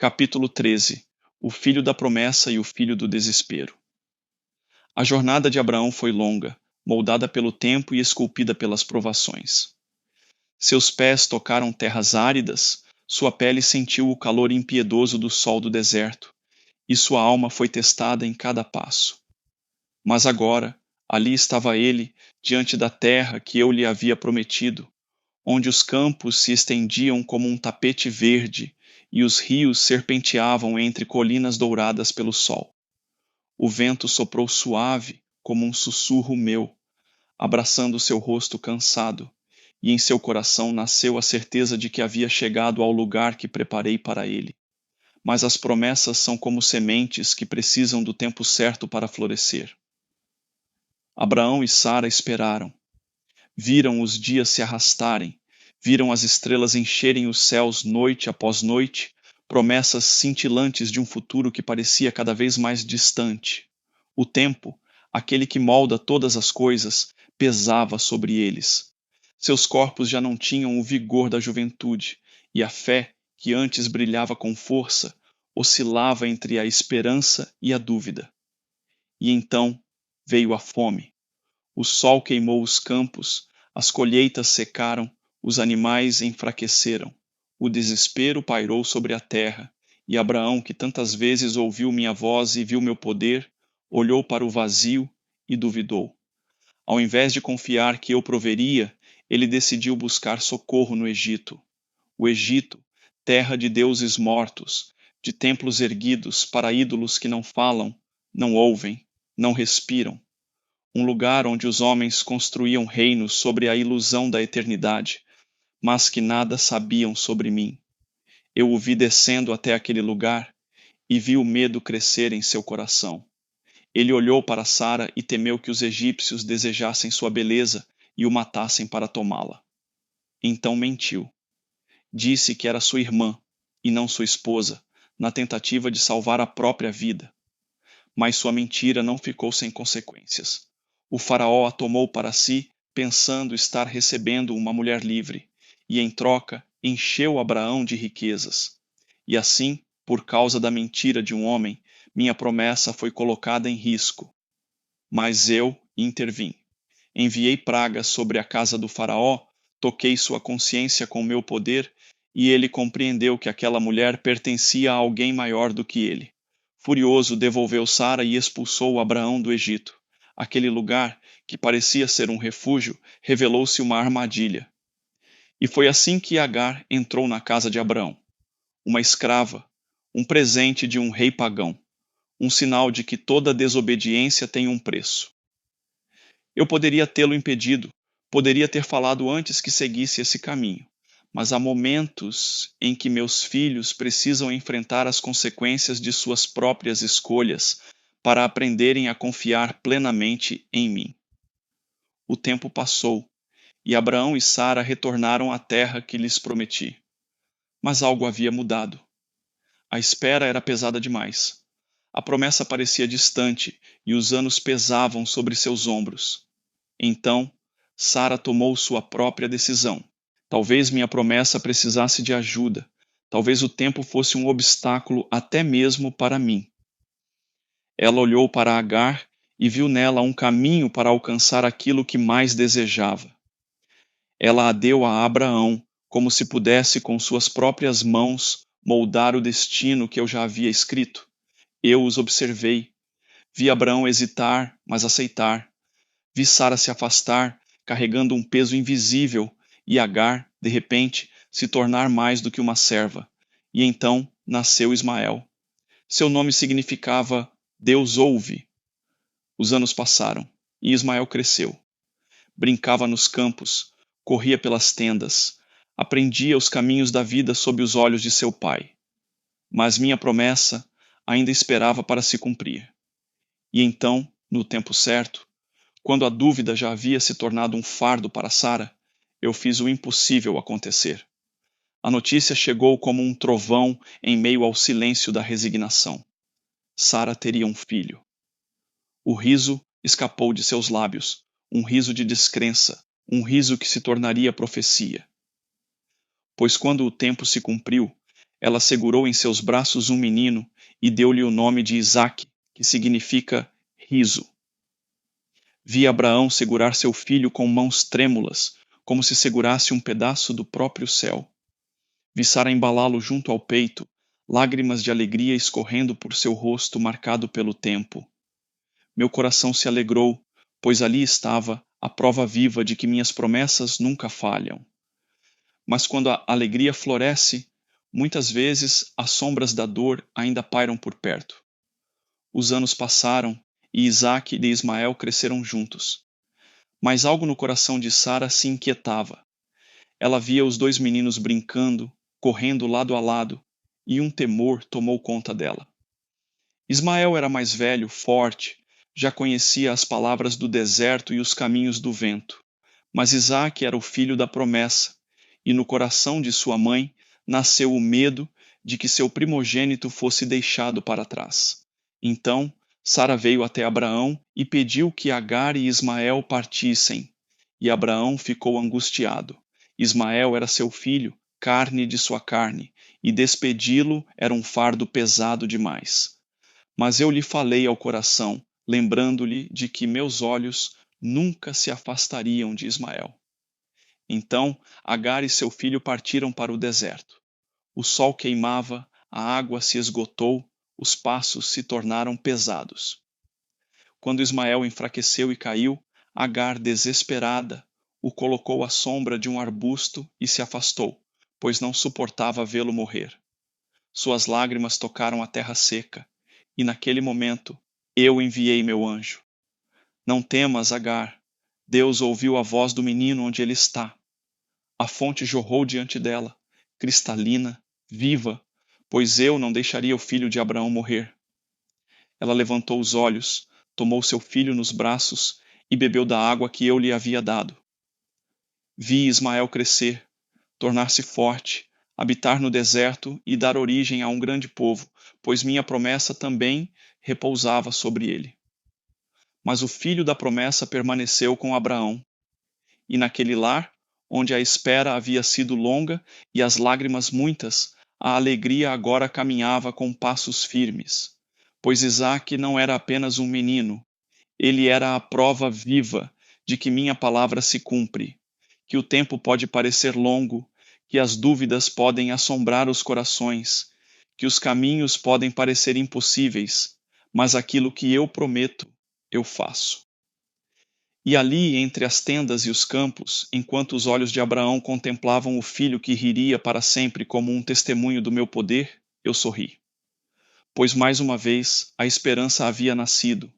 Capítulo 13. O filho da promessa e o filho do desespero. A jornada de Abraão foi longa, moldada pelo tempo e esculpida pelas provações. Seus pés tocaram terras áridas, sua pele sentiu o calor impiedoso do sol do deserto, e sua alma foi testada em cada passo. Mas agora, ali estava ele, diante da terra que eu lhe havia prometido, onde os campos se estendiam como um tapete verde e os rios serpenteavam entre colinas douradas pelo sol. O vento soprou suave como um sussurro meu, abraçando seu rosto cansado, e em seu coração nasceu a certeza de que havia chegado ao lugar que preparei para ele. Mas as promessas são como sementes que precisam do tempo certo para florescer. Abraão e Sara esperaram. Viram os dias se arrastarem, viram as estrelas encherem os céus noite após noite, promessas cintilantes de um futuro que parecia cada vez mais distante. O tempo, aquele que molda todas as coisas, pesava sobre eles. Seus corpos já não tinham o vigor da juventude, e a fé, que antes brilhava com força, oscilava entre a esperança e a dúvida. E então veio a fome. O sol queimou os campos, as colheitas secaram, os animais enfraqueceram. O desespero pairou sobre a terra, e Abraão, que tantas vezes ouviu minha voz e viu meu poder, olhou para o vazio e duvidou. Ao invés de confiar que eu proveria, ele decidiu buscar socorro no Egito. O Egito, terra de deuses mortos, de templos erguidos para ídolos que não falam, não ouvem, não respiram. Um lugar onde os homens construíam reinos sobre a ilusão da eternidade, mas que nada sabiam sobre mim. Eu o vi descendo até aquele lugar e vi o medo crescer em seu coração. Ele olhou para Sara e temeu que os egípcios desejassem sua beleza e o matassem para tomá-la. Então mentiu. Disse que era sua irmã e não sua esposa, na tentativa de salvar a própria vida. Mas sua mentira não ficou sem consequências. O faraó a tomou para si, pensando estar recebendo uma mulher livre, e em troca encheu Abraão de riquezas. E assim, por causa da mentira de um homem, minha promessa foi colocada em risco. Mas eu intervim. Enviei pragas sobre a casa do faraó, toquei sua consciência com meu poder, e ele compreendeu que aquela mulher pertencia a alguém maior do que ele. Furioso, devolveu Sara e expulsou Abraão do Egito. Aquele lugar, que parecia ser um refúgio, revelou-se uma armadilha. E foi assim que Agar entrou na casa de Abraão. Uma escrava, um presente de um rei pagão, um sinal de que toda desobediência tem um preço. Eu poderia tê-lo impedido, poderia ter falado antes que seguisse esse caminho, mas há momentos em que meus filhos precisam enfrentar as consequências de suas próprias escolhas para aprenderem a confiar plenamente em mim. O tempo passou, e Abraão e Sara retornaram à terra que lhes prometi. Mas algo havia mudado. A espera era pesada demais. A promessa parecia distante e os anos pesavam sobre seus ombros. Então, Sara tomou sua própria decisão. Talvez minha promessa precisasse de ajuda. Talvez o tempo fosse um obstáculo até mesmo para mim. Ela olhou para Agar e viu nela um caminho para alcançar aquilo que mais desejava. Ela a deu a Abraão, como se pudesse com suas próprias mãos moldar o destino que eu já havia escrito. Eu os observei. Vi Abraão hesitar, mas aceitar. Vi Sara se afastar, carregando um peso invisível, e Agar, de repente, se tornar mais do que uma serva. E então nasceu Ismael. Seu nome significava Deus ouve. Os anos passaram, e Ismael cresceu. Brincava nos campos, corria pelas tendas, aprendia os caminhos da vida sob os olhos de seu pai. Mas minha promessa ainda esperava para se cumprir. E então, no tempo certo, quando a dúvida já havia se tornado um fardo para Sara, eu fiz o impossível acontecer. A notícia chegou como um trovão em meio ao silêncio da resignação. Sara teria um filho. O riso escapou de seus lábios, um riso de descrença, um riso que se tornaria profecia. Pois quando o tempo se cumpriu, Ela segurou em seus braços um menino e deu-lhe o nome de Isaque, que significa riso. Vi Abraão segurar seu filho com mãos trêmulas, como se segurasse um pedaço do próprio céu. Vi Sara embalá-lo junto ao peito, lágrimas de alegria escorrendo por seu rosto marcado pelo tempo. Meu coração se alegrou, pois ali estava a prova viva de que minhas promessas nunca falham. Mas quando a alegria floresce, muitas vezes as sombras da dor ainda pairam por perto. Os anos passaram e Isaque e Ismael cresceram juntos. Mas algo no coração de Sara se inquietava. Ela via os dois meninos brincando, correndo lado a lado, e um temor tomou conta dela. Ismael era mais velho, forte, já conhecia as palavras do deserto e os caminhos do vento. Mas Isaque era o filho da promessa, e no coração de sua mãe nasceu o medo de que seu primogênito fosse deixado para trás. Então, Sara veio até Abraão e pediu que Agar e Ismael partissem. E Abraão ficou angustiado. Ismael era seu filho, carne de sua carne, e despedi-lo era um fardo pesado demais. Mas eu lhe falei ao coração, lembrando-lhe de que meus olhos nunca se afastariam de Ismael. Então Agar e seu filho partiram para o deserto. O sol queimava, a água se esgotou, os passos se tornaram pesados. Quando Ismael enfraqueceu e caiu, Agar, desesperada, o colocou à sombra de um arbusto e se afastou, pois não suportava vê-lo morrer. Suas lágrimas tocaram a terra seca, e naquele momento eu enviei meu anjo. Não temas, Agar. Deus ouviu a voz do menino onde ele está. A fonte jorrou diante dela, cristalina, viva, pois eu não deixaria o filho de Abraão morrer. Ela levantou os olhos, tomou seu filho nos braços e bebeu da água que eu lhe havia dado. Vi Ismael crescer, tornar-se forte, habitar no deserto e dar origem a um grande povo, pois minha promessa também repousava sobre ele. Mas o filho da promessa permaneceu com Abraão. E naquele lar, onde a espera havia sido longa e as lágrimas muitas, a alegria agora caminhava com passos firmes. Pois Isaque não era apenas um menino, ele era a prova viva de que minha palavra se cumpre, que o tempo pode parecer longo, que as dúvidas podem assombrar os corações, que os caminhos podem parecer impossíveis, mas aquilo que eu prometo, eu faço. E ali, entre as tendas e os campos, enquanto os olhos de Abraão contemplavam o filho que riria para sempre como um testemunho do meu poder, eu sorri. Pois mais uma vez a esperança havia nascido,